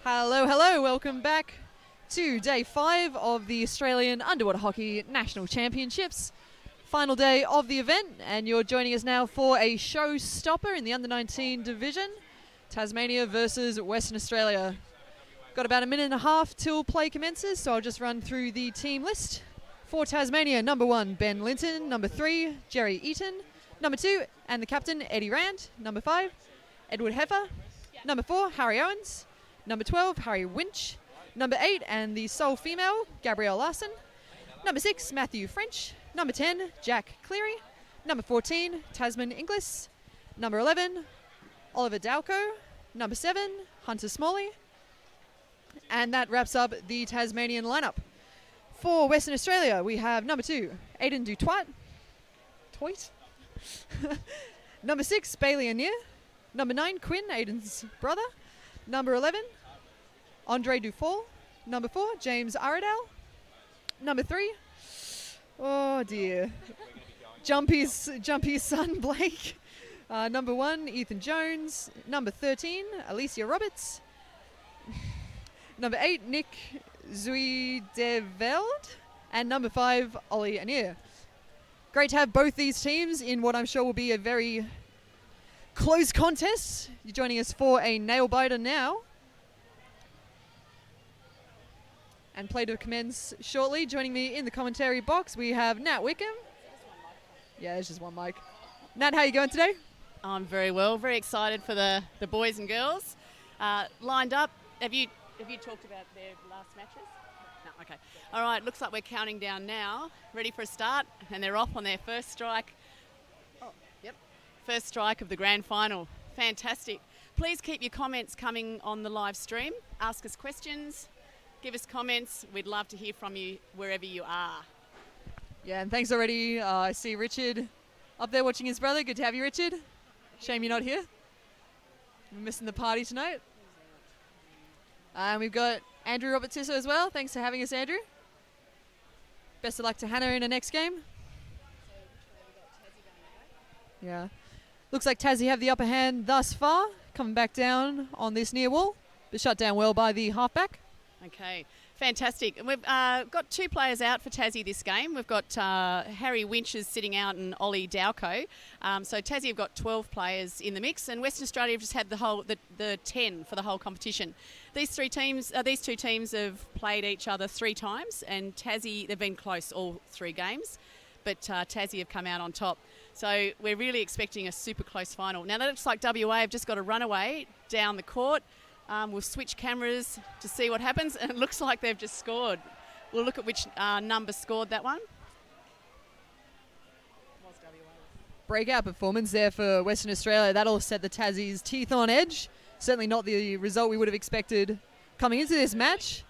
Hello, hello, welcome back to day 5 of the Australian Underwater Hockey National Championships. Final day of the event, and you're joining us now for a showstopper in the Under-19 division. Tasmania versus Western Australia. Got about a minute and a half till play commences, so I'll just run through the team list. For Tasmania, number 1, Ben Linton. Number 3, Jerry Eaton. Number 2, and the captain, Eddie Rand. Number 5, Edward Heffer. Number 4, Harry Owens. Number 12, Harry Winch. Number 8, and the sole female, Gabrielle Larson. Number 6, Matthew French. Number 10, Jack Cleary. Number 14, Tasman Inglis. Number 11, Oliver Dalco. Number 7, Hunter Smalley. And that wraps up the Tasmanian lineup. For Western Australia, we have number 2, Aidan Dutoit. Toit? Number 6, Bailey Anir. Number 9, Quinn, Aidan's brother. Number 11, Andre Dufault. Number 4, James Aradale. Number 3, oh dear, Jumpy's son, Blake. Number 1, Ethan Jones. Number 13, Alicia Roberts. Number 8, Nick Zuideveld. And number 5, Ollie Anir. Great to have both these teams in what I'm sure will be a very close contest. You're joining us for a nail biter now. And play to commence shortly. Joining me in the commentary box, we have Nat Wickham. Yeah, there's just one mic. Nat, how are you going today? I'm very well, very excited for the boys and girls. Lined up, have you talked about their last matches? No, okay. All right, looks like we're counting down now. Ready for a start, and they're off on their first strike. First strike of the grand final. Fantastic. Please keep your comments coming on the live stream. Ask us questions, give us comments. We'd love to hear from you wherever you are. Yeah, and thanks already. I see Richard up there watching his brother. Good to have you, Richard. Shame you're not here. We're missing the party tonight. And we've got Andrew Robertson as well. Thanks for having us, Andrew. Best of luck to Hannah in the next game. Yeah. Looks like Tassie have the upper hand thus far, coming back down on this near wall, but shut down well by the halfback. Okay, fantastic. And we've got 2 players out for Tassie this game. We've got Harry Winch is sitting out and Ollie Dalco. So Tassie have got 12 players in the mix, and Western Australia have just had the 10 for the whole competition. These two teams have played each other 3 times, and Tassie, they've been close all 3 games, but Tassie have come out on top. So we're really expecting a super close final. Now that looks like WA have just got a runaway down the court. We'll switch cameras to see what happens, and it looks like they've just scored. We'll look at which number scored that one. Breakout performance there for Western Australia. That'll set the Tassie's teeth on edge. Certainly not the result we would have expected coming into this match.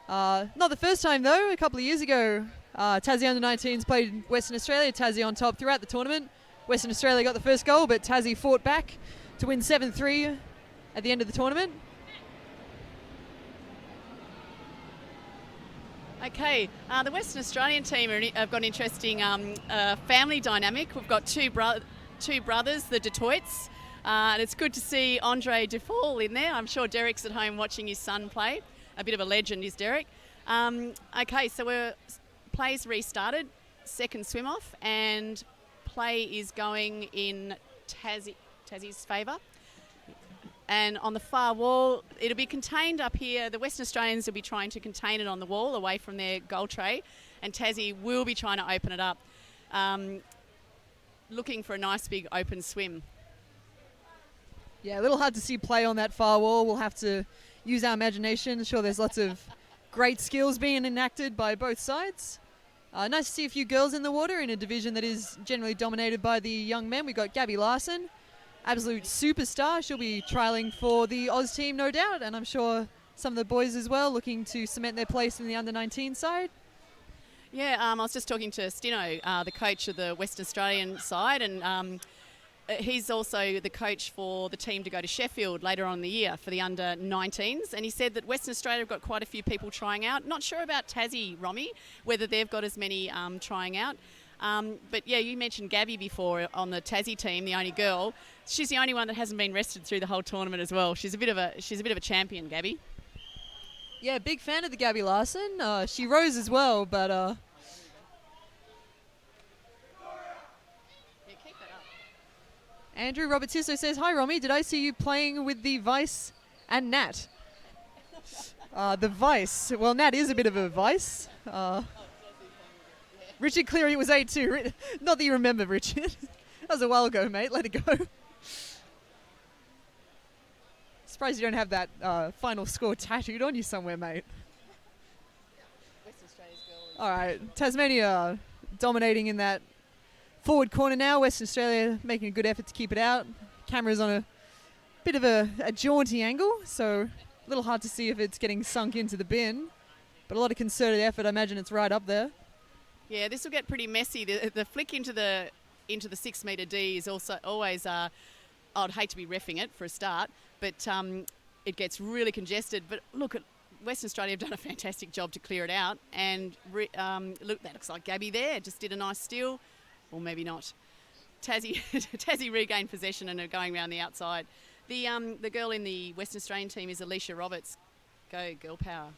Not the first time though. A couple of years ago, Tassie Under-19s played Western Australia. Tassie on top throughout the tournament. Western Australia got the first goal, but Tassie fought back to win 7-3 at the end of the tournament. Okay, the Western Australian team have got an interesting family dynamic. We've got two brothers, the Dutoits, and it's good to see Andre Dufault in there. I'm sure Derek's at home watching his son play. A bit of a legend is Derek. Okay, so play's restarted, second swim off, and play is going in Tassie's favour. And on the far wall, it'll be contained up here. The Western Australians will be trying to contain it on the wall away from their goal tray, and Tassie will be trying to open it up, looking for a nice big open swim. Yeah, a little hard to see play on that far wall. We'll have to use our imagination. Sure, there's lots of great skills being enacted by both sides. Nice to see a few girls in the water in a division that is generally dominated by the young men. We've got Gabby Larson, absolute superstar. She'll be trialling for the Oz team, no doubt, and I'm sure some of the boys as well looking to cement their place in the Under-19 side. Yeah, I was just talking to Stino, the coach of the Western Australian side, and he's also the coach for the team to go to Sheffield later on in the year for the Under-19s, and he said that Western Australia have got quite a few people trying out. Not sure about Tassie, Romy, whether they've got as many trying out. But yeah, you mentioned Gabby before on the Tassie team, the only girl. She's the only one that hasn't been rested through the whole tournament as well. She's a bit of a champion, Gabby. Yeah, big fan of the Gabby Larson. She rose as well, but Yeah, keep that up. Andrew Robertisto says, "Hi Romy, did I see you playing with the Vice and Nat?" The Vice. Well, Nat is a bit of a Vice. Richard Cleary was 8-2. Not that you remember, Richard. That was a while ago, mate. Let it go. Surprised you don't have that final score tattooed on you somewhere, mate. Western Australia's girl. All right, Tasmania dominating in that forward corner now. Western Australia making a good effort to keep it out. Camera's on a bit of a jaunty angle, so a little hard to see if it's getting sunk into the bin. But a lot of concerted effort. I imagine it's right up there. Yeah, this will get pretty messy. The flick into the 6 metre D is also always. I'd hate to be reffing it for a start, but it gets really congested. But look, Western Australia have done a fantastic job to clear it out. And look, that looks like Gabby there. Just did a nice steal, or maybe not. Tassie regained possession and are going around the outside. The girl in the Western Australian team is Alicia Roberts. Go, girl power.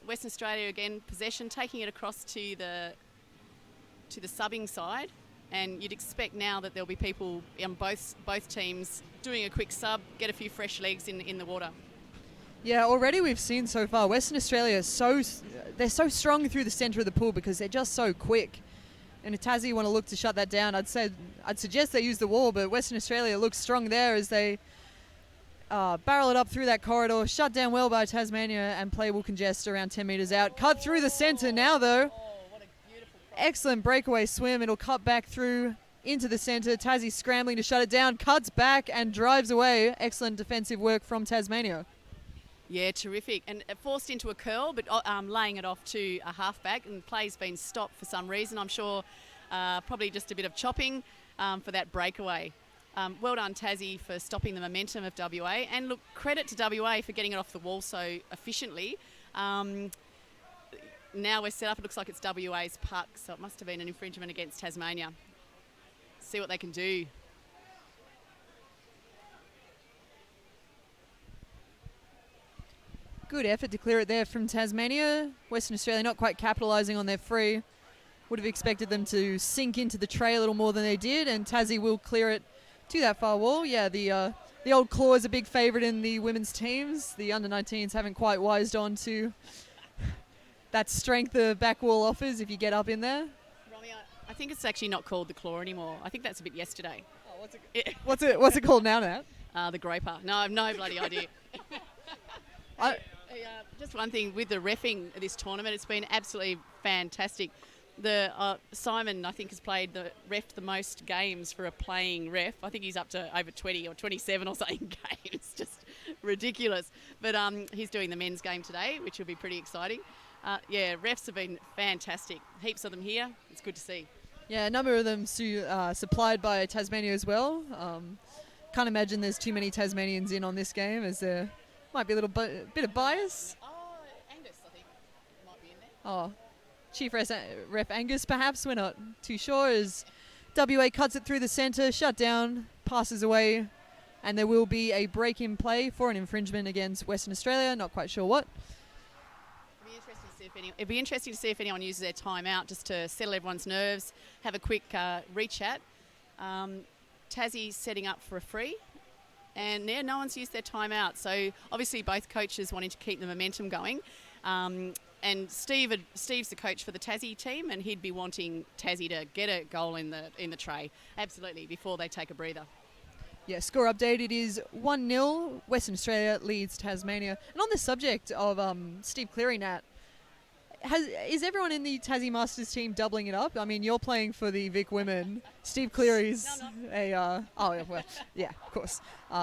Western Australia again possession, taking it across to the subbing side, and you'd expect now that there'll be people on both teams doing a quick sub, get a few fresh legs in the water. Yeah, already we've seen so far Western Australia they're so strong through the centre of the pool because they're just so quick. And if Tassie want to look to shut that down, I'd suggest they use the wall, but Western Australia looks strong there as they barrel it up through that corridor, shut down well by Tasmania, and play will congest around 10 metres out. Cut through the centre now, though. What a beautiful Excellent breakaway swim. It'll cut back through into the centre. Tassie scrambling to shut it down, cuts back and drives away. Excellent defensive work from Tasmania. Yeah, terrific. And forced into a curl, but laying it off to a halfback, and play's been stopped for some reason. I'm sure probably just a bit of chopping for that breakaway. Well done, Tassie, for stopping the momentum of WA. And look, credit to WA for getting it off the wall so efficiently. Now we're set up, it looks like it's WA's puck, so it must have been an infringement against Tasmania. See what they can do. Good effort to clear it there from Tasmania. Western Australia not quite capitalising on their free. Would have expected them to sink into the tray a little more than they did, and Tassie will clear it to that far wall. Yeah, the old Claw is a big favourite in the women's teams. The under-19s haven't quite wised on to that strength the back wall offers if you get up in there. Romy, I think it's actually not called the Claw anymore. I think that's a bit yesterday. Oh, what's it called now, Nat? The Graper. No, I have no bloody idea. Just one thing with the reffing of this tournament, it's been absolutely fantastic. Simon, I think, has reffed the most games for a playing ref. I think he's up to over 20 or 27 or something games. Just ridiculous. But he's doing the men's game today, which will be pretty exciting. Refs have been fantastic. Heaps of them here. It's good to see. Yeah, a number of them supplied by Tasmania as well. Can't imagine there's too many Tasmanians in on this game, as there might be a little bit of bias. Angus, I think, might be in there. Oh, Chief Ref Angus, perhaps. We're not too sure, as WA cuts it through the centre, shut down, passes away, and there will be a break in play for an infringement against Western Australia. Not quite sure what. It'd be interesting to see if anyone uses their timeout just to settle everyone's nerves, have a quick re-chat. Tassie's setting up for a free, and no one's used their timeout. So obviously both coaches wanting to keep the momentum going. And Steve's the coach for the Tassie team, and he'd be wanting Tassie to get a goal in the tray, absolutely, before they take a breather. Yeah, score update, it is 1-0. Western Australia leads Tasmania. And on the subject of Steve Cleary, Nat, is everyone in the Tassie Masters team doubling it up? I mean, you're playing for the Vic women. Steve Cleary's of course.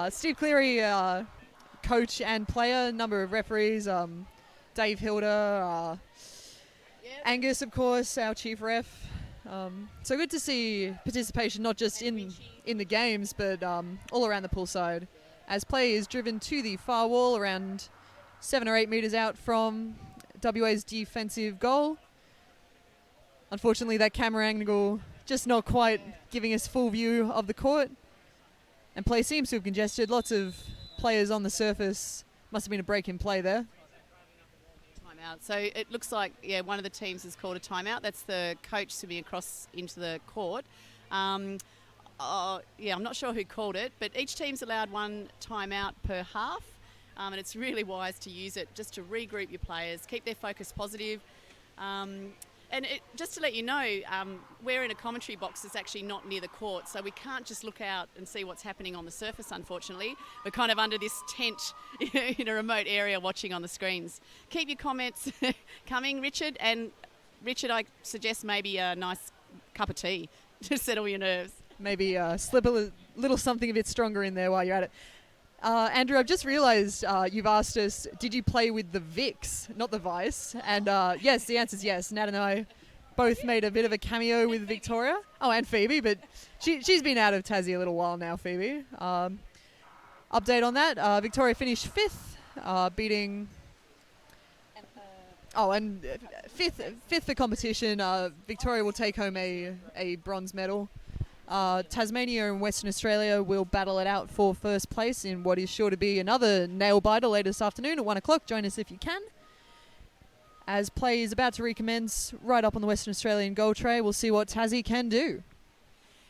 Steve Cleary, coach and player, number of referees, Dave Hilder, Angus, of course, our chief ref. So good to see participation, not just in the games, but all around the poolside. As play is driven to the far wall, around 7 or 8 metres out from WA's defensive goal. Unfortunately, that camera angle just not quite giving us full view of the court. And play seems to have congested. Lots of players on the surface. Must have been a break in play there. Timeout. So it looks like, one of the teams has called a timeout. That's the coach swimming across into the court. I'm not sure who called it, but each team's allowed one timeout per half. And it's really wise to use it just to regroup your players, keep their focus positive. Just to let you know, we're in a commentary box that's actually not near the court, so we can't just look out and see what's happening on the surface, unfortunately. We're kind of under this tent in a remote area watching on the screens. Keep your comments coming, Richard. And Richard, I suggest maybe a nice cup of tea to settle your nerves. Maybe slip a little something a bit stronger in there while you're at it. Andrew, I've just realised you've asked us, did you play with the Vicks, not the Vice? And yes, the answer is yes. Nat and I both made a bit of a cameo with Victoria. Oh, and Phoebe, but she's been out of Tassie a little while now, Phoebe. Update on that, Victoria finished 5th, beating... fifth for competition. Victoria will take home a bronze medal. Tasmania and Western Australia will battle it out for first place in what is sure to be another nail-biter later this afternoon at 1 o'clock. Join us if you can. As play is about to recommence right up on the Western Australian goal tray, we'll see what Tassie can do.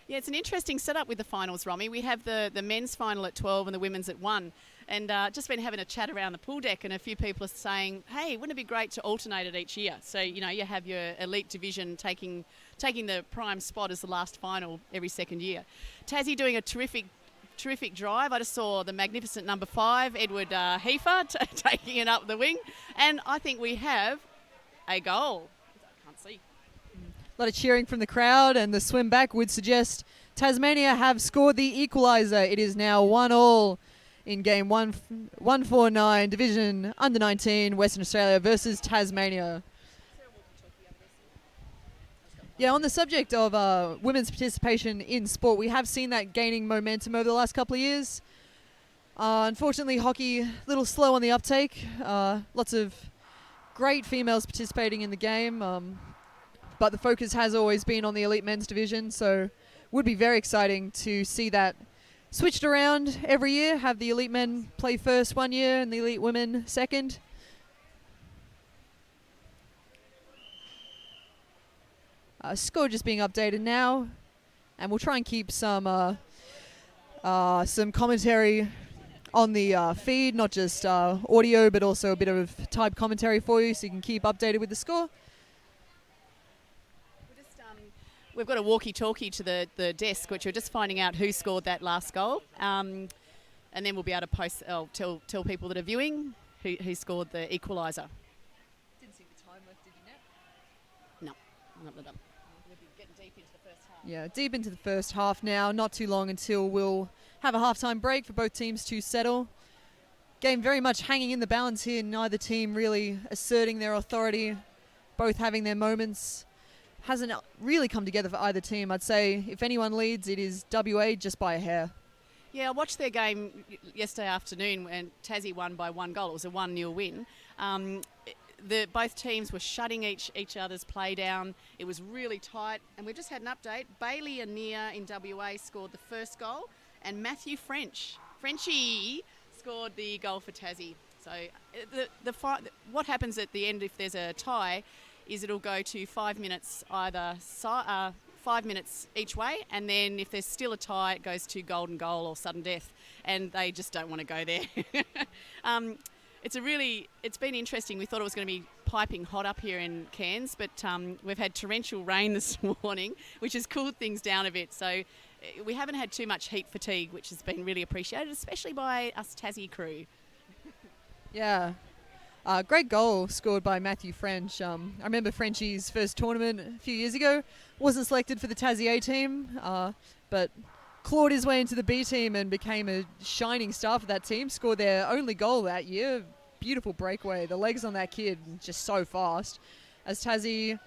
Yeah, it's an interesting setup with the finals, Romy. We have the men's final at 12 and the women's at 1. And just been having a chat around the pool deck, and a few people are saying, hey, wouldn't it be great to alternate it each year? So, you have your elite division taking the prime spot as the last final every second year. Tassie doing a terrific drive. I just saw the magnificent number 5, Edward Heifer, taking it up the wing. And I think we have a goal. I can't see. A lot of cheering from the crowd, and the swim back would suggest Tasmania have scored the equaliser. It is now 1-1 in game 149, Division Under-19, Western Australia versus Tasmania. Yeah, on the subject of women's participation in sport, we have seen that gaining momentum over the last couple of years. Unfortunately, hockey a little slow on the uptake. Lots of great females participating in the game, but the focus has always been on the elite men's division, so would be very exciting to see that switched around every year, have the elite men play first one year and the elite women second. Score just being updated now, and we'll try and keep some commentary on the feed, not just audio, but also a bit of type commentary for you, so you can keep updated with the score. We've got a walkie-talkie to the desk, which we're just finding out who scored that last goal. And then we'll be able to tell people that are viewing who scored the equaliser. Didn't see the time left, did you, Nat? No, not done. We'll be getting deep into the first half. Yeah, deep into the first half now. Not too long until we'll have a halftime break for both teams to settle. Game very much hanging in the balance here. Neither team really asserting their authority, both having their moments. Hasn't really come together for either team. I'd say if anyone leads, it is WA just by a hair. Yeah, I watched their game yesterday afternoon when Tassie won by 1 goal. It was a 1-0 win. Both teams were shutting each other's play down. It was really tight. And we've just had an update. Bailey Ania in WA scored the first goal, and Matthew Frenchie scored the goal for Tassie. So what happens at the end if there's a tie is it'll go to 5 minutes 5 minutes each way, and then if there's still a tie, it goes to golden goal or sudden death, and they just don't want to go there. It's been interesting. We thought it was going to be piping hot up here in Cairns, but we've had torrential rain this morning, which has cooled things down a bit. So we haven't had too much heat fatigue, which has been really appreciated, especially by us Tassie crew. Yeah. Great goal scored by Matthew French. I remember Frenchie's first tournament a few years ago. Wasn't selected for the Tassie A team, but clawed his way into the B team and became a shining star for that team. Scored their only goal that year. Beautiful breakaway. The legs on that kid just so fast. As Tassie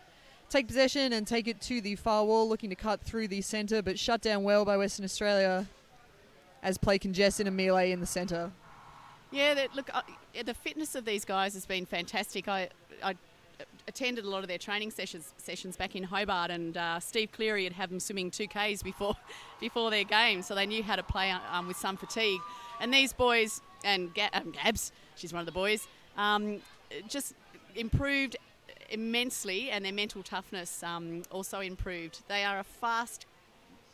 take possession and take it to the far wall, looking to cut through the centre, but shut down well by Western Australia as play congests in a melee in the centre. Yeah, the fitness of these guys has been fantastic. attended a lot of their training sessions back in Hobart, and Steve Cleary had had them swimming 2Ks before their game, so they knew how to play with some fatigue. And these boys, and Gabs, she's one of the boys, just improved immensely, and their mental toughness also improved. They are a fast,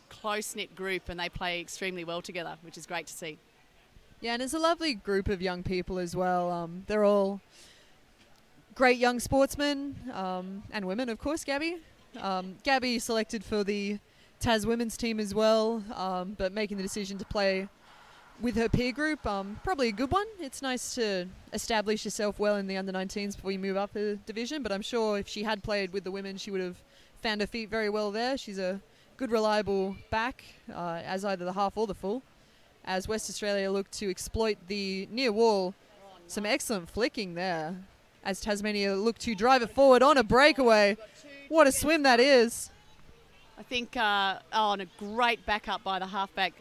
close-knit group, and they play extremely well together, which is great to see. Yeah, and it's a lovely group of young people as well. They're all great young sportsmen, and women, of course. Gabby selected for the Tas women's team as well, but making the decision to play with her peer group, probably a good one. It's nice to establish yourself well in the under-19s before you move up a division, but I'm sure if she had played with the women, she would have found her feet very well there. She's a good, reliable back, as either the half or the full, as West Australia look to exploit the near wall. Some excellent flicking there, as Tasmania look to drive it forward on a breakaway. What a swim that is. I think on a great backup by the halfback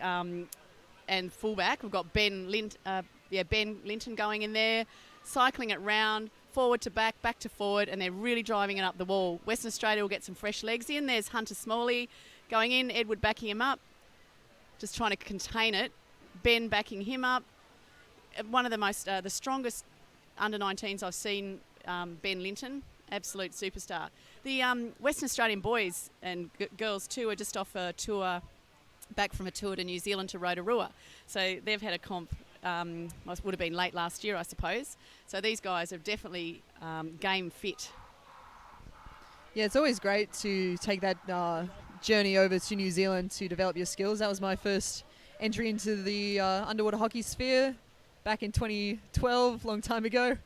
and fullback. We've got Ben Linton going in there, cycling it round, forward to back, back to forward, and they're really driving it up the wall. Western Australia will get some fresh legs in. There's Hunter Smalley going in, Edward backing him up, just trying to contain it. Ben backing him up. One of the most, the strongest under-19s I've seen, Ben Linton, absolute superstar. The Western Australian boys and girls too are just off a tour, back from a tour to New Zealand to Rotorua. So they've had a comp, would have been late last year, I suppose. So these guys are definitely game fit. Yeah, it's always great to take that journey over to New Zealand to develop your skills. That was my first entry into the underwater hockey sphere back in 2012, long time ago.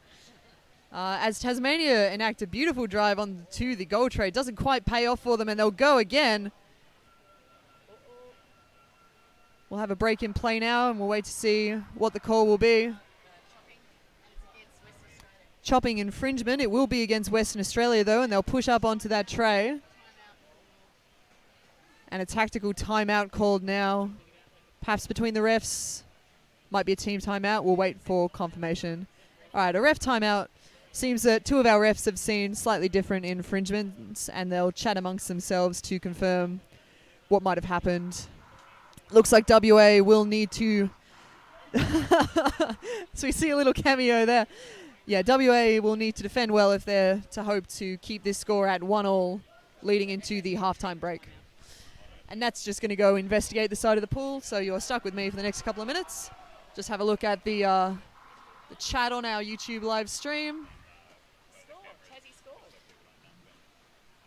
As Tasmania enact a beautiful drive on to the goal tray, doesn't quite pay off for them, and they'll go again. We'll have a break in play now, and we'll wait to see what the call will be. Chopping infringement. It will be against Western Australia, though, and they'll push up onto that tray. And a tactical timeout called now. Perhaps between the refs. Might be a team timeout. We'll wait for confirmation. All right, a ref timeout. Seems that two of our refs have seen slightly different infringements, and they'll chat amongst themselves to confirm what might have happened. Looks like WA will need to... So we see a little cameo there. Yeah, WA will need to defend well if they're to hope to keep this score at 1-1 leading into the halftime break. And that's just going to go investigate the side of the pool, so you're stuck with me for the next couple of minutes. Just have a look at the chat on our YouTube live stream.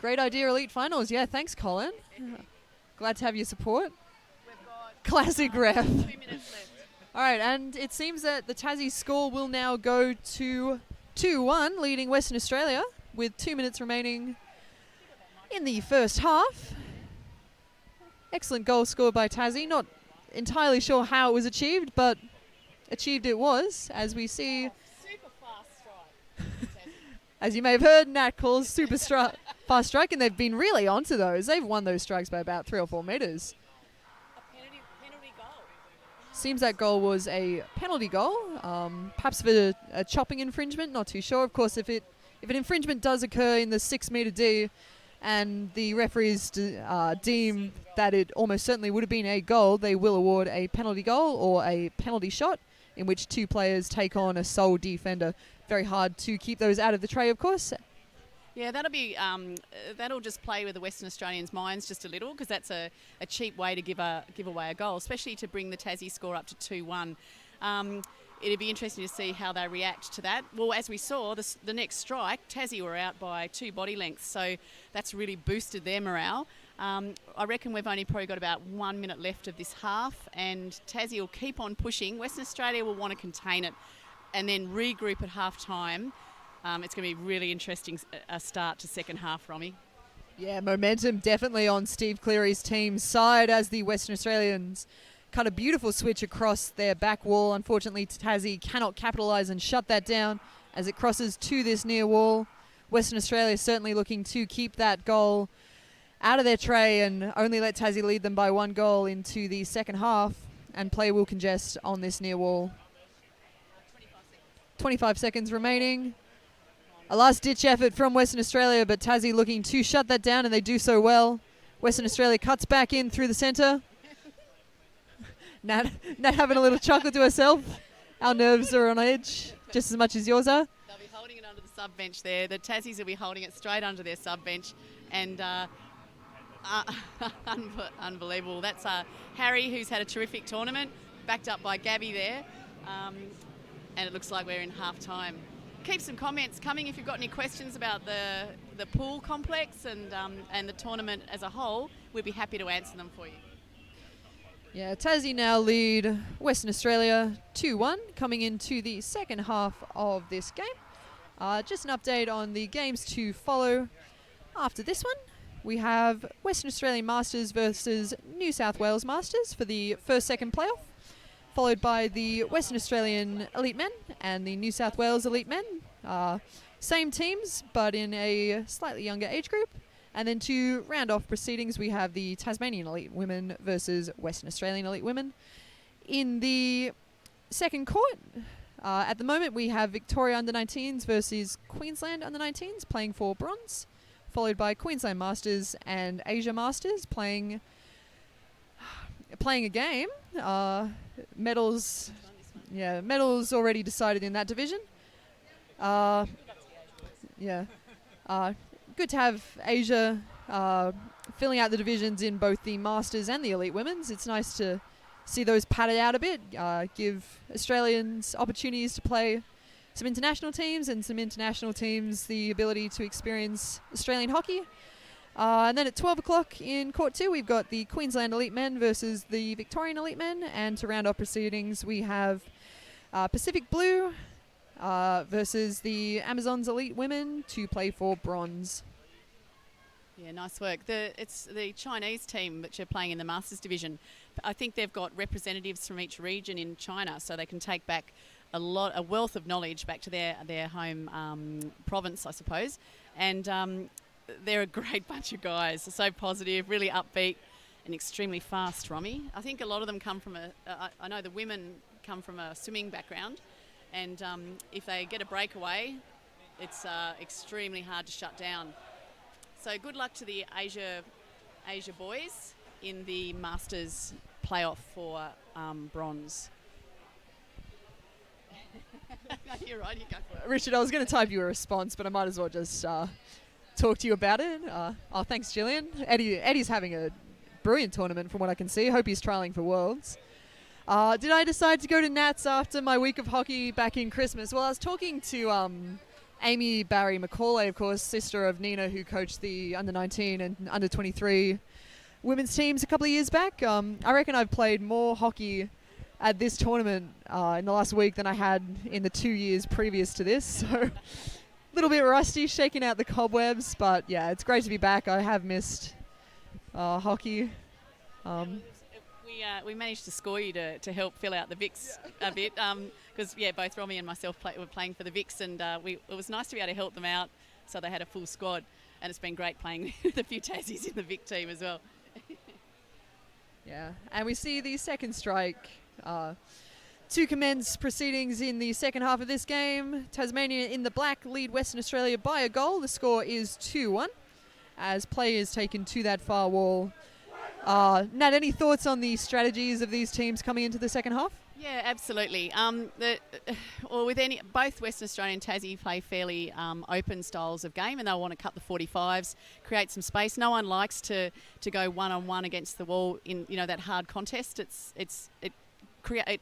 Great idea, Elite Finals. Yeah, thanks, Colin. Glad to have your support. Classic ref. 2 minutes left. All right, and it seems that the Tassie score will now go to 2-1, leading Western Australia with 2 minutes remaining in the first half. Excellent goal scored by Tassie. Not entirely sure how it was achieved, but achieved it was, as we see. Super fast strike. As you may have heard, Nat calls super fast strike, and they've been really onto those. They've won those strikes by about 3 or 4 metres. Penalty goal. Seems that goal was a penalty goal, perhaps for a chopping infringement, not too sure. Of course, if an infringement does occur in the 6 metre D and the referees deem that it almost certainly would have been a goal, they will award a penalty goal or a penalty shot in which 2 players take on a sole defender. Very hard to keep those out of the tray, of course. Yeah, that'll just play with the Western Australians' minds just a little, because that's a cheap way to give away a goal, especially to bring the Tassie score up to 2-1. It'd be interesting to see how they react to that. Well, as we saw, the next strike, Tassie were out by 2 body lengths, so that's really boosted their morale. I reckon we've only probably got about 1 minute left of this half, and Tassie will keep on pushing. Western Australia will want to contain it and then regroup at half-time. It's going to be really interesting start to second half, Romy. Yeah, momentum definitely on Steve Cleary's team's side as the Western Australians cut a beautiful switch across their back wall. Unfortunately, Tassie cannot capitalise and shut that down as it crosses to this near wall. Western Australia certainly looking to keep that goal out of their tray and only let Tassie lead them by 1 goal into the second half, and play will congest on this near wall. 25 seconds remaining. A last-ditch effort from Western Australia, but Tassie looking to shut that down, and they do so well. Western Australia cuts back in through the centre. Nat having a little chuckle to herself. Our nerves are on edge, just as much as yours are. They'll be holding it under the sub bench there. The Tassies will be holding it straight under their sub bench, and unbelievable. That's Harry, who's had a terrific tournament, backed up by Gabby there, and it looks like we're in half time. Keep some comments coming if you've got any questions about the pool complex and the tournament as a whole. We'd be happy to answer them for you. Yeah, Tassie now lead Western Australia 2-1 coming into the second half of this game. Just an update on the games to follow after this one. We have Western Australian Masters versus New South Wales Masters for the first-second playoff, followed by the Western Australian Elite Men and the New South Wales Elite Men. Same teams, but in a slightly younger age group. And then to round off proceedings, we have the Tasmanian Elite Women versus Western Australian Elite Women. In the second court, at the moment, we have Victoria Under-19s versus Queensland Under-19s playing for bronze, followed by Queensland Masters and Asia Masters playing a game. Medals already decided in that division. Good to have Asia filling out the divisions in both the Masters and the Elite Women's. It's nice to see those padded out a bit, give Australians opportunities to play some international teams and some international teams the ability to experience Australian hockey. And then at 12 o'clock in Court 2, we've got the Queensland Elite Men versus the Victorian Elite Men. And to round off proceedings, we have Pacific Blue versus the Amazons Elite Women to play for bronze. Yeah, nice work. It's the Chinese team which are playing in the Masters division. I think they've got representatives from each region in China, so they can take back a wealth of knowledge back to their home province, I suppose. And they're a great bunch of guys. They're so positive, really upbeat, and extremely fast, Romy. I think a lot of them come from I know the women come from a swimming background, and if they get a breakaway, it's extremely hard to shut down. So good luck to the Asia boys in the Masters playoff for bronze. You're right, you go for it. Richard, I was going to type you a response, but I might as well just talk to you about it. Thanks, Gillian. Eddie's having a brilliant tournament from what I can see. Hope he's trialling for Worlds. Did I decide to go to Nats after my week of hockey back in Christmas? Well, I was talking to Amy Barry McCauley, of course, sister of Nina, who coached the under-19 and under-23 women's teams a couple of years back. I reckon I've played more hockey at this tournament in the last week than I had in the 2 years previous to this. So a little bit rusty, shaking out the cobwebs, but yeah, it's great to be back. I have missed hockey. We managed to score you to help fill out the Vicks a bit because both Romy and myself were playing for the Vicks, and it was nice to be able to help them out so they had a full squad, and it's been great playing with a few Tassies in the Vic team as well. Yeah, and we see the second strike to commence proceedings in the second half of this game. Tasmania in the black lead Western Australia by a goal. The score is 2-1 as play is taken to that far wall. Nat, any thoughts on the strategies of these teams coming into the second half? Yeah, absolutely. Both Western Australia and Tassie play fairly open styles of game, and they'll want to cut the 45s, create some space. No one likes to go one-on-one against the wall in that hard contest. It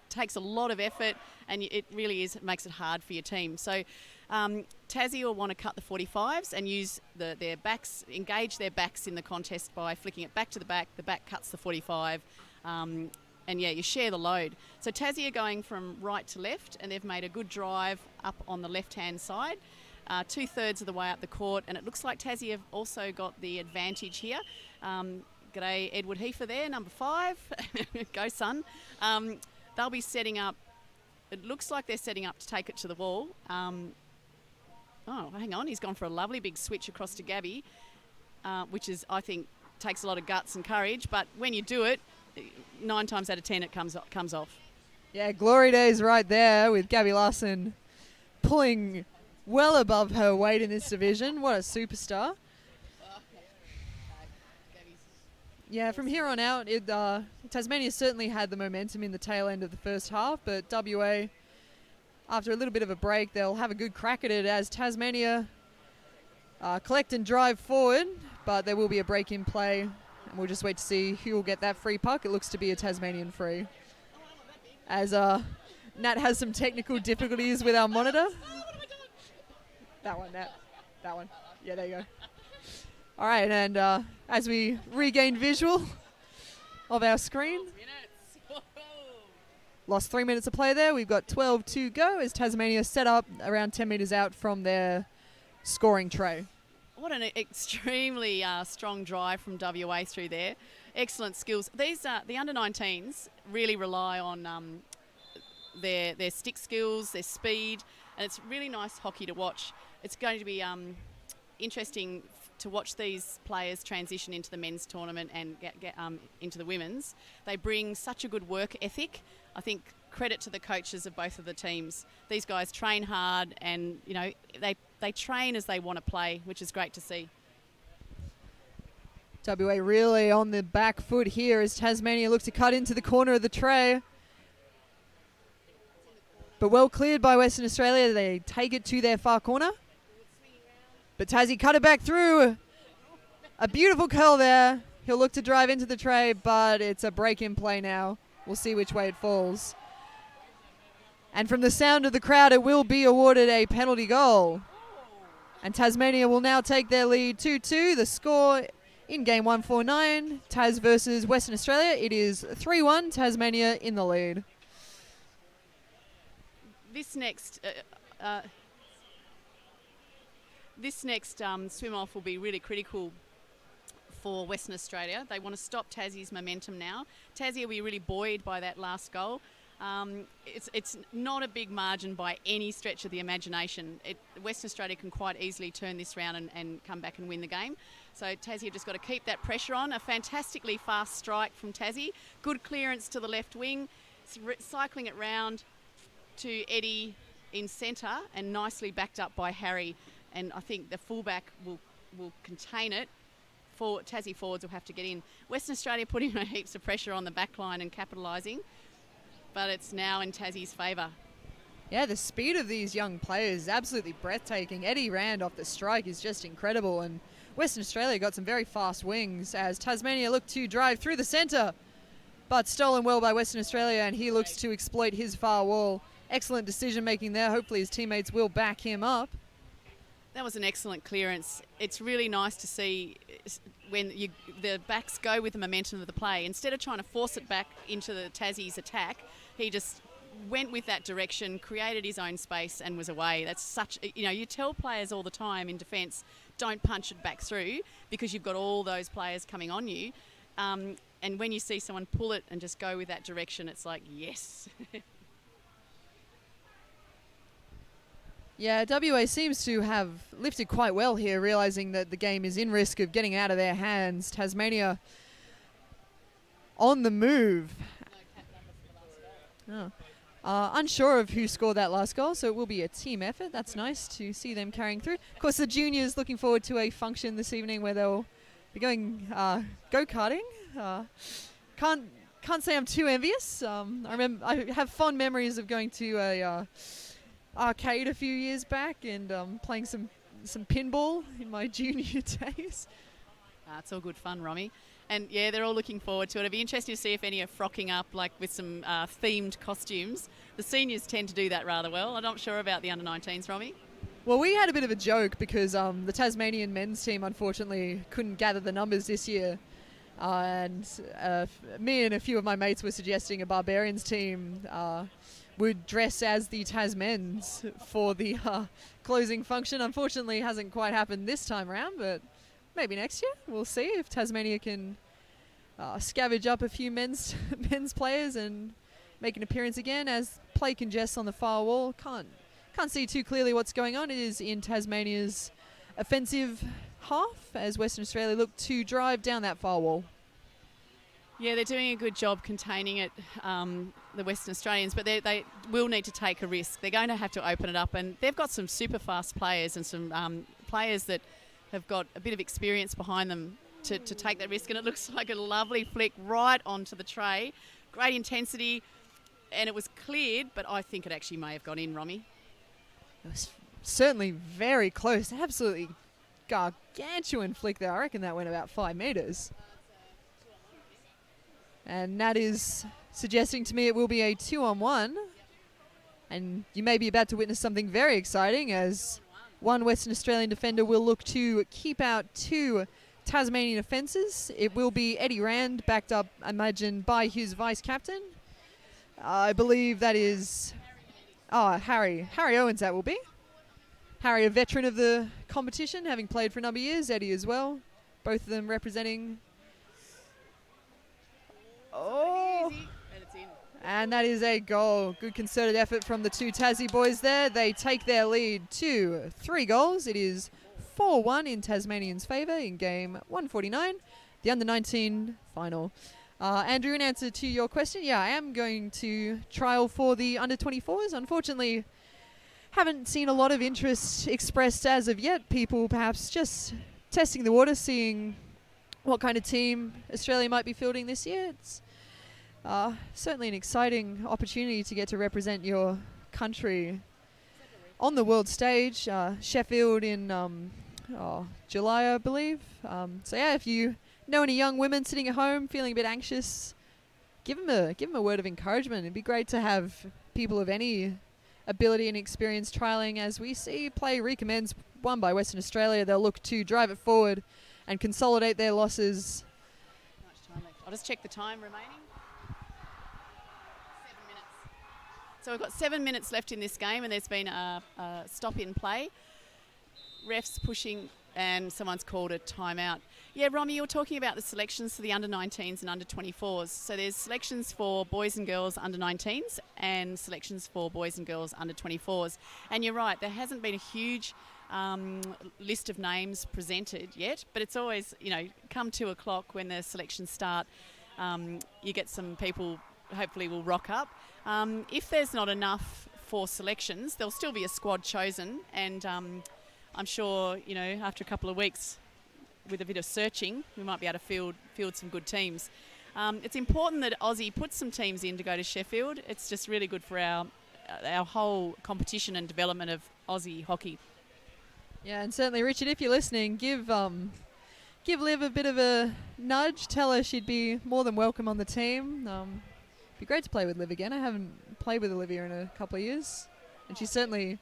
takes a lot of effort, and it really makes it hard for your team. So Tassie will want to cut the 45s and use their backs, engage their backs in the contest by flicking it back to the back. The back cuts the 45, and you share the load. So Tassie are going from right to left, and they've made a good drive up on the left-hand side, 2/3 of the way up the court, and it looks like Tassie have also got the advantage here. G'day, Edward Heifer there, number 5. Go, son. They'll be setting up. It looks like they're setting up to take it to the wall. Hang on. He's gone for a lovely big switch across to Gabby, which is, I think, takes a lot of guts and courage. But when you do it, 9 times out of 10 it comes off. Yeah, glory days right there with Gabby Larson pulling well above her weight in this division. What a superstar. Yeah, from here on out, Tasmania certainly had the momentum in the tail end of the first half, but WA, after a little bit of a break, they'll have a good crack at it as Tasmania collect and drive forward, but there will be a break in play, and we'll just wait to see who will get that free puck. It looks to be a Tasmanian free. As Nat has some technical difficulties with our monitor. That one, Nat. That one. Yeah, there you go. All right, and as we regain visual of our screen, lost 3 minutes of play there. We've got 12 to go as Tasmania set up around 10 metres out from their scoring tray. What an extremely strong drive from WA through there. Excellent skills. These the under-19s really rely on their stick skills, their speed, and it's really nice hockey to watch. It's going to be interesting to watch these players transition into the men's tournament and get into the women's. They bring such a good work ethic. I think credit to the coaches of both of the teams. These guys train hard, and you know they train as they want to play, which is great to see. WA really on the back foot here as Tasmania looks to cut into the corner of the tray. But well cleared by Western Australia. They take it to their far corner. But Tassie cut it back through. A beautiful curl there. He'll look to drive into the tray, but it's a break in play now. We'll see which way it falls. And from the sound of the crowd, it will be awarded a penalty goal. And Tasmania will now take their lead 2-2. The score in game 149, Tas versus Western Australia. It is 3-1, Tasmania in the lead. This next swim off will be really critical for Western Australia. They want to stop Tassie's momentum now. Tassie will be really buoyed by that last goal. It's not a big margin by any stretch of the imagination. Western Australia can quite easily turn this round and come back and win the game. So Tassie have just got to keep that pressure on. A fantastically fast strike from Tassie. Good clearance to the left wing. Cycling it round to Eddie in centre and nicely backed up by Harry. And I think the fullback will contain it. Tassie forwards will have to get in. Western Australia putting heaps of pressure on the back line and capitalising. But it's now in Tassie's favour. Yeah, the speed of these young players is absolutely breathtaking. Eddie Rand off the strike is just incredible, and Western Australia got some very fast wings as Tasmania looked to drive through the centre, but stolen well by Western Australia, and he looks to exploit his far wall. Excellent decision making there. Hopefully his teammates will back him up. That was an excellent clearance. It's really nice to see when the backs go with the momentum of the play. Instead of trying to force it back into the Tassie's attack, he just went with that direction, created his own space and was away. That's such, you tell players all the time in defence, don't punch it back through because you've got all those players coming on you. And when you see someone pull it and just go with that direction, it's like, yes. Yeah, WA seems to have lifted quite well here, realising that the game is in risk of getting out of their hands. Tasmania on the move. Unsure of who scored that last goal, so it will be a team effort. That's nice to see them carrying through. Of course, the juniors looking forward to a function this evening where they'll be going go-karting. Can't say I'm too envious. I have fond memories of going to a arcade a few years back and playing some pinball in my junior days. It's all good fun, Romy. And yeah, they're all looking forward to it. It'll be interesting to see if any are frocking up like with some themed costumes. The seniors tend to do that rather well. I'm not sure about the under-19s, Romy. Well, we had a bit of a joke because the Tasmanian men's team unfortunately couldn't gather the numbers this year. And me and a few of my mates were suggesting a Barbarians team would dress as the Tasmens for the closing function. Unfortunately, it hasn't quite happened this time around, but maybe next year. We'll see if Tasmania can scavenge up a few men's players and make an appearance again as play congests on the far wall. Can't see too clearly what's going on. It is in Tasmania's offensive half as Western Australia look to drive down that far wall. Yeah, they're doing a good job containing it, the Western Australians, but they will need to take a risk. They're going to have to open it up, and they've got some super fast players and some players that have got a bit of experience behind them to take that risk. And it looks like a lovely flick right onto the tray. Great intensity, and it was cleared, but I think it actually may have gone in, Romy. It was certainly very close. Absolutely gargantuan flick there. I reckon that went about 5 metres. And that is suggesting to me it will be a 2-on-1. And you may be about to witness something very exciting, as one Western Australian defender will look to keep out 2 Tasmanian offences. It will be Eddie Rand, backed up, I imagine, by his vice-captain. I believe that is... Harry Owens, that will be. Harry, a veteran of the competition, having played for a number of years. Eddie as well. Both of them representing... Oh! And it's in. And that is a goal. Good concerted effort from the 2 Tassie boys there. They take their lead to 3 goals. It is 4-1 in Tasmanians' favour in game 149, the under-19 final. Andrew, in answer to your question, yeah, I am going to trial for the under-24s. Unfortunately, haven't seen a lot of interest expressed as of yet. People perhaps just testing the water, seeing what kind of team Australia might be fielding this year. It's certainly an exciting opportunity to get to represent your country on the world stage. Sheffield in July, I believe. So yeah, if you know any young women sitting at home feeling a bit anxious, give them a word of encouragement. It'd be great to have people of any ability and experience trialling. As we see play recommends won by Western Australia, they'll look to drive it forward and consolidate their losses. Much time left. I'll just check the time remaining. 7 minutes. So we've got 7 minutes left in this game, and there's been a stop in play. Refs pushing, and someone's called a timeout. Yeah, Romy, you're talking about the selections for the under-19s and under-24s. So there's selections for boys and girls under-19s and selections for boys and girls under-24s. And you're right, there hasn't been a huge list of names presented yet, but it's always, come 2 o'clock when the selections start, you get some people hopefully will rock up. If there's not enough for selections, there'll still be a squad chosen, and I'm sure, after a couple of weeks with a bit of searching, we might be able to field some good teams. It's important that Aussie puts some teams in to go to Sheffield. It's just really good for our whole competition and development of Aussie hockey. Yeah, and certainly, Richard, if you're listening, give Liv a bit of a nudge. Tell her she'd be more than welcome on the team. Be great to play with Liv again. I haven't played with Olivia in a couple of years, and she's certainly...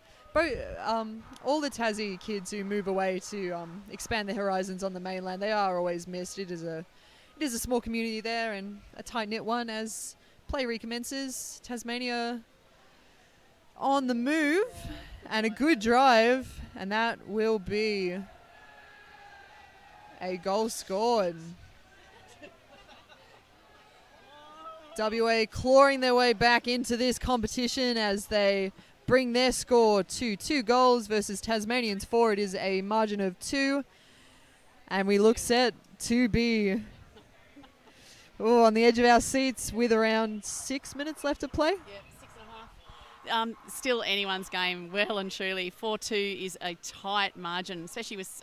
all the Tassie kids who move away to expand their horizons on the mainland, they are always missed. It is a small community there, and a tight-knit one. As play recommences, Tasmania on the move, and a good drive, and that will be a goal scored. WA clawing their way back into this competition as they bring their score to 2 goals versus Tasmanians 4. It is a margin of 2. And we look set to be on the edge of our seats with around 6 minutes left to play. Yeah, 6.5. Still anyone's game, well and truly. 4-2 is a tight margin, especially with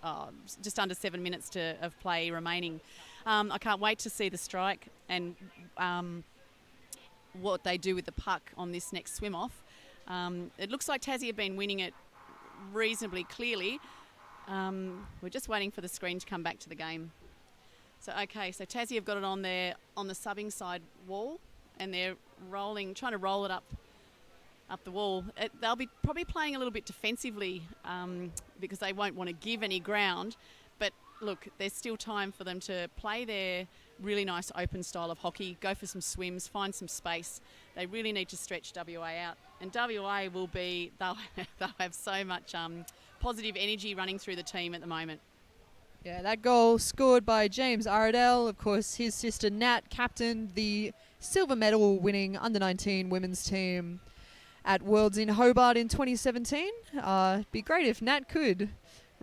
just under 7 minutes of play remaining. I can't wait to see the strike and what they do with the puck on this next swim-off. It looks like Tassie have been winning it reasonably clearly. We're just waiting for the screen to come back to the game. So Tassie have got it on the subbing side wall, and they're trying to roll it up the wall. They'll be probably playing a little bit defensively because they won't want to give any ground. But look, there's still time for them to play their really nice open style of hockey, go for some swims, find some space. They really need to stretch WA out. And WA they'll have so much positive energy running through the team at the moment. Yeah, that goal scored by James Aradell. Of course, his sister Nat captained the silver medal winning under-19 women's team at Worlds in Hobart in 2017. It'd be great if Nat could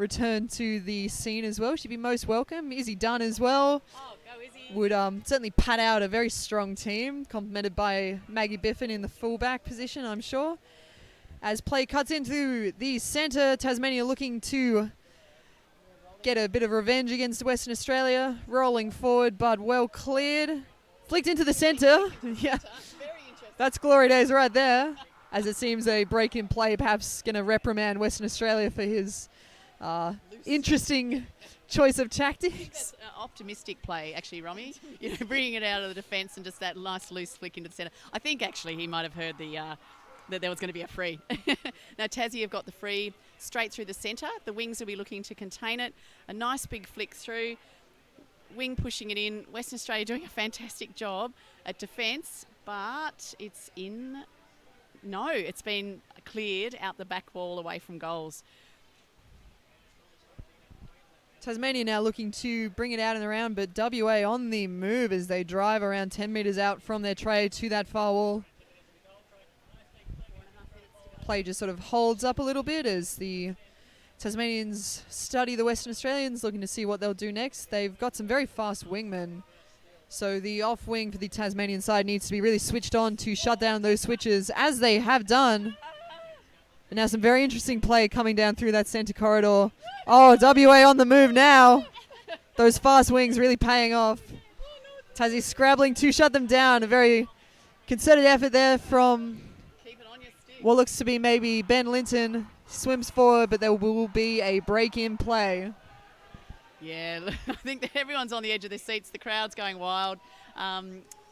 return to the scene as well. She'd be most welcome. Izzy Dunn as well. Oh, go Izzy. Would certainly pad out a very strong team, complemented by Maggie Biffin in the fullback position, I'm sure. As play cuts into the centre, Tasmania looking to get a bit of revenge against Western Australia. Rolling forward, but well cleared. Flicked into the centre. Yeah, that's glory days right there. As it seems a break in play, perhaps going to reprimand Western Australia for his interesting choice of tactics. That's optimistic play, actually, Romy. You know, bringing it out of the defence and just that nice loose flick into the centre. I think actually he might have heard that there was going to be a free. Now Tassie have got the free straight through the centre. The wings will be looking to contain it. A nice big flick through. Wing pushing it in. Western Australia doing a fantastic job at defence, but it's in. No, it's been cleared out the back wall away from goals. Tasmania now looking to bring it out and around, but WA on the move as they drive around 10 metres out from their tray to that far wall. Play just sort of holds up a little bit as the Tasmanians study the Western Australians, looking to see what they'll do next. They've got some very fast wingmen, so the off wing for the Tasmanian side needs to be really switched on to shut down those switches, as they have done. And now some very interesting play coming down through that centre corridor. Oh, WA on the move now. Those fast wings really paying off. Tassie scrabbling to shut them down. A very concerted effort there from what looks to be maybe Ben Linton. Swims forward, but there will be a break in play. Yeah, I think that everyone's on the edge of their seats. The crowd's going wild.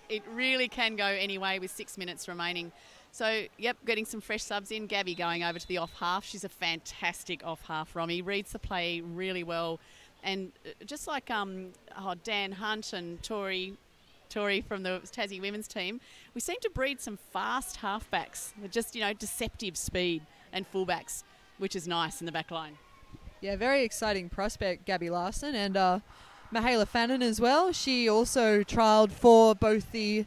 It really can go any way with 6 minutes remaining. So, yep, getting some fresh subs in. Gabby going over to the off half. She's a fantastic off half, Romy. Reads the play really well. And just like Dan Hunt and Tori from the Tassie women's team, we seem to breed some fast halfbacks. They're just, deceptive speed and fullbacks, which is nice in the back line. Yeah, very exciting prospect, Gabby Larson, and Mihaela Fannin as well. She also trialled for both the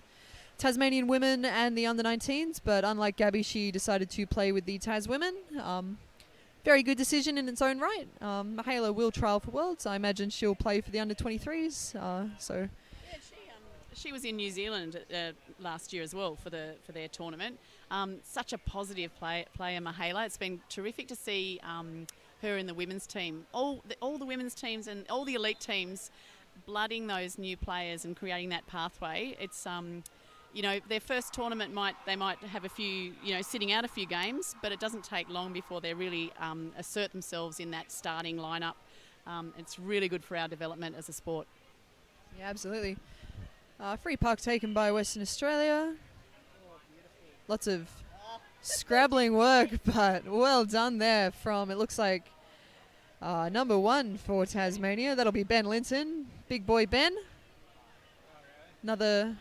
Tasmanian women and the under-19s, but unlike Gabby, she decided to play with the Tas women. Very good decision in its own right. Mihaela will trial for Worlds. I imagine she'll play for the under-23s. So. Yeah, she was in New Zealand last year as well for their tournament. Such a positive player, Mihaela. It's been terrific to see her in the women's team. All the women's teams and all the elite teams blooding those new players and creating that pathway. It's their first tournament they might have a few, sitting out a few games, but it doesn't take long before they really assert themselves in that starting lineup. It's really good for our development as a sport. Yeah, absolutely. Free puck taken by Western Australia. Lots of scrabbling work, but well done there from, it looks like, number 1 for Tasmania. That'll be Ben Linton. Big boy Ben. Another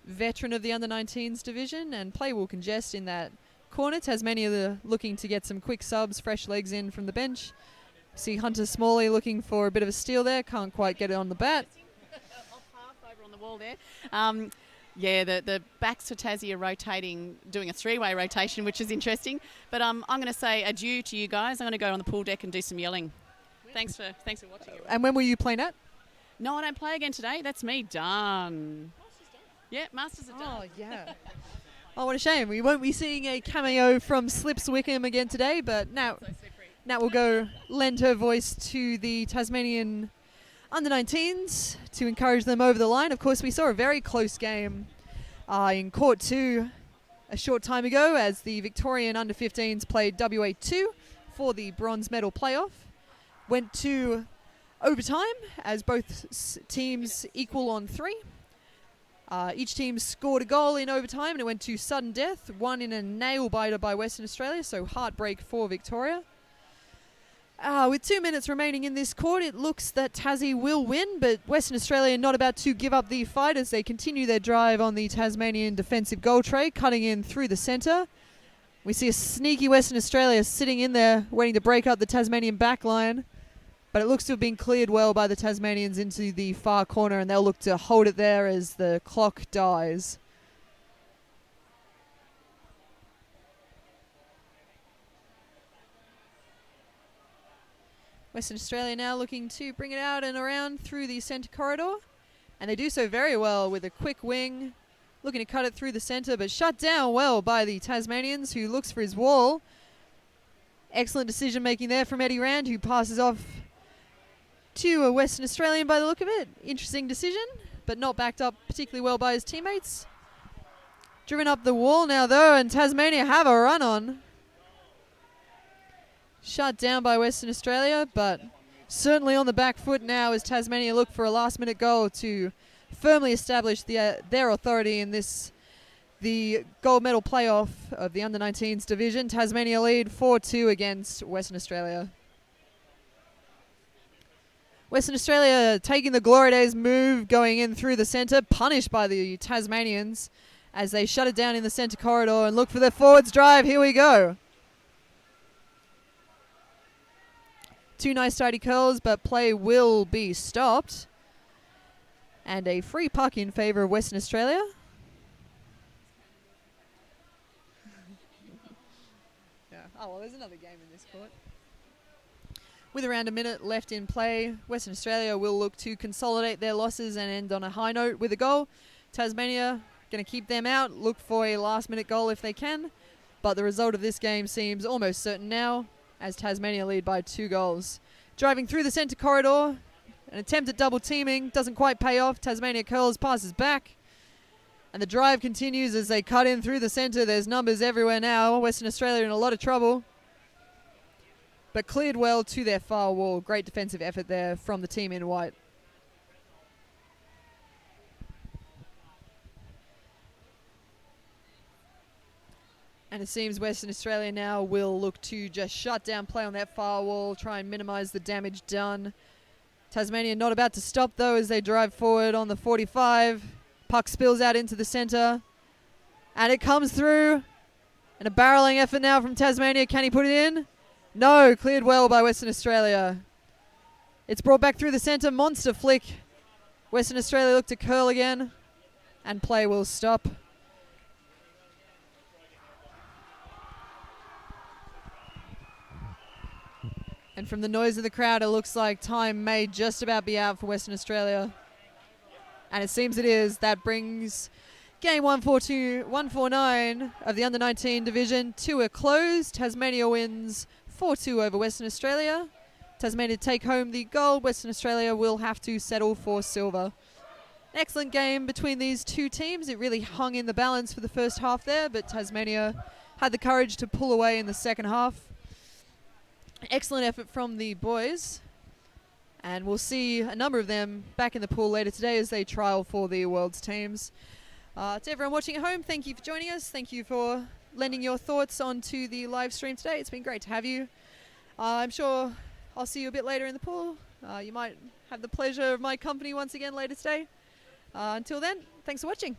veteran of the under-19s division, and play will congest in that corner. Tasmania looking to get some quick subs, fresh legs in from the bench. See Hunter Smalley looking for a bit of a steal there. Can't quite get it on the bat. Off half over on the wall there. The backs for Tassie are rotating, doing a 3-way rotation, which is interesting. But I'm going to say adieu to you guys. I'm going to go on the pool deck and do some yelling. Thanks for watching. Everyone. And when were you playing at? No, I don't play again today. That's me done. Yeah, Masters are done. Oh, yeah. Oh, what a shame. We won't be seeing a cameo from Slips Wickham again today, but now we'll go lend her voice to the Tasmanian under-19s to encourage them over the line. Of course, we saw a very close game in Court 2 a short time ago as the Victorian under-15s played WA2 for the bronze medal playoff. Went to overtime as both teams equal on 3. Each team scored a goal in overtime and it went to sudden death, one in a nail-biter by Western Australia, so heartbreak for Victoria. With 2 minutes remaining in this court, it looks that Tassie will win, but Western Australia not about to give up the fight as they continue their drive on the Tasmanian defensive goal tray, cutting in through the centre. We see a sneaky Western Australia sitting in there, waiting to break up the Tasmanian back line. But it looks to have been cleared well by the Tasmanians into the far corner, and they'll look to hold it there as the clock dies. Western Australia now looking to bring it out and around through the centre corridor. And they do so very well with a quick wing, looking to cut it through the centre, but shut down well by the Tasmanians, who looks for his wall. Excellent decision making there from Eddie Rand, who passes off to a Western Australian by the look of it. Interesting decision, but not backed up particularly well by his teammates. Driven up the wall now though, and Tasmania have a run on. Shut down by Western Australia, but certainly on the back foot now as Tasmania look for a last minute goal to firmly establish their authority in the gold medal playoff of the under-19s division. Tasmania lead 4-2 against Western Australia. Western Australia taking the Glory Days move, going in through the centre, punished by the Tasmanians as they shut it down in the centre corridor and look for their forwards drive. Here we go. Two nice tidy curls, but play will be stopped. And a free puck in favour of Western Australia. Yeah. Oh, well, there's another game in this court. With around a minute left in play, Western Australia will look to consolidate their losses and end on a high note with a goal. Tasmania going to keep them out, look for a last-minute goal if they can. But the result of this game seems almost certain now, as Tasmania lead by 2 goals. Driving through the centre corridor, an attempt at double teaming, doesn't quite pay off. Tasmania curls, passes back. And the drive continues as they cut in through the centre. There's numbers everywhere now. Western Australia in a lot of trouble. But cleared well to their far wall. Great defensive effort there from the team in white. And it seems Western Australia now will look to just shut down play on that far wall, try and minimise the damage done. Tasmania not about to stop though as they drive forward on the 45. Puck spills out into the centre. And it comes through. And a barrelling effort now from Tasmania. Can he put it in? No, cleared well by Western Australia. It's brought back through the centre. Monster flick. Western Australia look to curl again. And play will stop. And from the noise of the crowd, it looks like time may just about be out for Western Australia. And it seems it is. That brings game 149 of the under-19 division to a close. Tasmania wins 4-2 over Western Australia. Tasmania take home the gold. Western Australia will have to settle for silver. An excellent game between these two teams. It really hung in the balance for the first half there, but Tasmania had the courage to pull away in the second half. Excellent effort from the boys, and we'll see a number of them back in the pool later today as they trial for the World's teams. To everyone watching at home, thank you for joining us. Thank you for lending your thoughts onto the live stream today. It's been great to have you. I'm sure I'll see you a bit later in the pool. You might have the pleasure of my company once again later today. Until then, thanks for watching.